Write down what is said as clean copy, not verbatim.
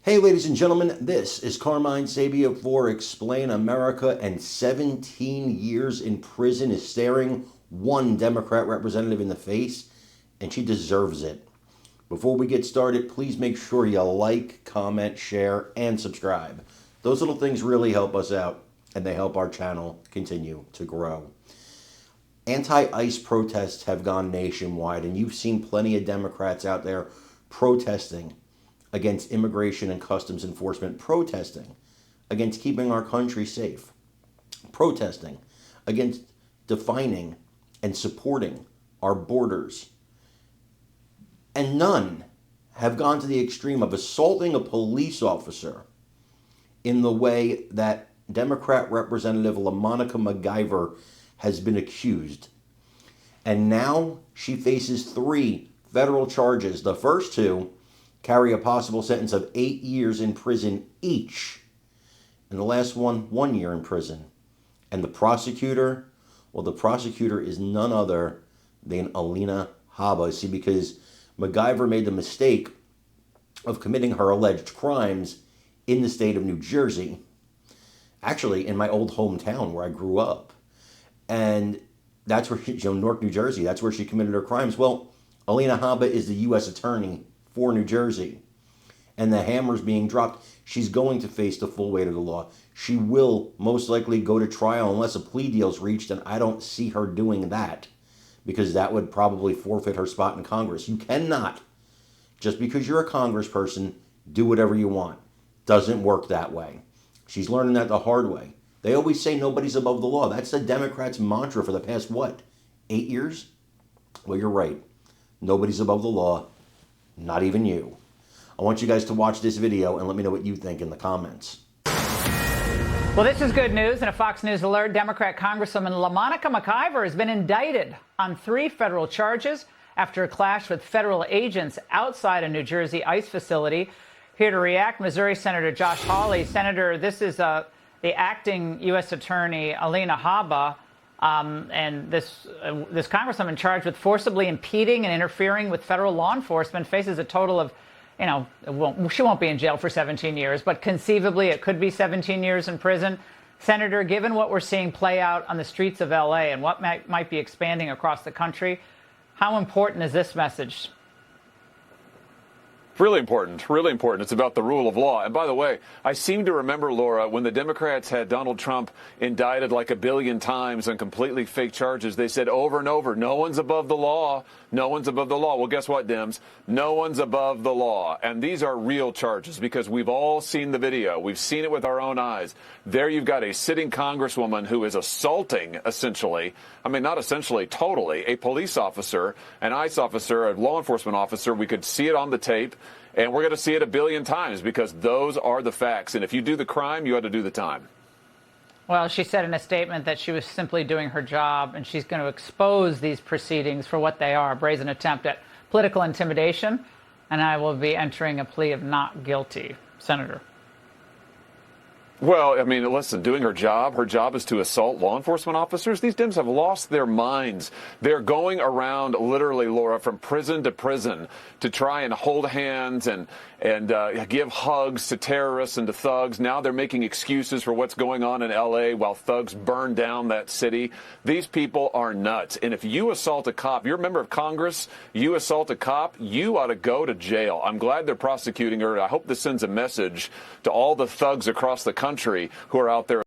Hey, ladies and gentlemen, this is Carmine Sabia for Explain America, and 17 years in prison is staring one Democrat representative in the face, and she deserves it. Before we get started, please make sure you like, comment, share, and subscribe. Those little things really help us out, and they help our channel continue to grow. Anti-ICE protests have gone nationwide, and you've seen plenty of Democrats out there protesting against immigration and customs enforcement, protesting against keeping our country safe, protesting against defining and supporting our borders. And none have gone to the extreme of assaulting a police officer in the way that Democrat Representative LaMonica McIver has been accused. And now she faces 3 federal charges. The first 2 carry a possible sentence of 8 years in prison each, and the last one 1 year in prison. And the prosecutor, well, the prosecutor is none other than Alina Habba. See, because McIver made the mistake of committing her alleged crimes in the state of New Jersey, actually in my old hometown where I grew up. And that's where, Newark, New Jersey, that's where she committed her crimes. Well, Alina Habba is the U.S. attorney for New Jersey, and the hammer's being dropped. She's going to face the full weight of the law. She will most likely go to trial unless a plea deal's reached, and I don't see her doing that, because that would probably forfeit her spot in Congress. You cannot, just because you're a congressperson, do whatever you want. Doesn't work that way. She's learning that the hard way. They always say nobody's above the law. That's the Democrats' mantra for the past, 8 years? Well, you're right. Nobody's above the law. Not even you. I want you guys to watch this video and let me know what you think in the comments. Well, this is good news. In a Fox News alert, Democrat Congresswoman LaMonica McIver has been indicted on 3 federal charges after a clash with federal agents outside a New Jersey ICE facility. Here to react, Missouri Senator Josh Hawley. Senator, this is the acting U.S. Attorney, Alina Habba. And this congresswoman charged with forcibly impeding and interfering with federal law enforcement faces a total of, she won't be in jail for 17 years, but conceivably it could be 17 years in prison. Senator, given what we're seeing play out on the streets of L.A. and what might be expanding across the country, how important is this message? Really important, really important. It's about the rule of law. And by the way, I seem to remember, Laura, when the Democrats had Donald Trump indicted like 1 billion times on completely fake charges, they said over and over, no one's above the law. No one's above the law. Well, guess what, Dems? No one's above the law. And these are real charges because we've all seen the video. We've seen it with our own eyes. There you've got a sitting congresswoman who is assaulting, essentially, not essentially, totally, a police officer, an ICE officer, a law enforcement officer. We could see it on the tape. And we're going to see it 1 billion times because those are the facts. And if you do the crime, you ought to do the time. Well, she said in a statement that she was simply doing her job, and she's going to expose these proceedings for what they are, a brazen attempt at political intimidation, and I will be entering a plea of not guilty. Senator. Well, listen, doing her job is to assault law enforcement officers. These Dems have lost their minds. They're going around literally, Laura, from prison to prison to try and hold hands and give hugs to terrorists and to thugs. Now they're making excuses for what's going on in L.A. while thugs burn down that city. These people are nuts. And if you assault a cop, you're a member of Congress, you assault a cop, you ought to go to jail. I'm glad they're prosecuting her. I hope this sends a message to all the thugs across the country who are out there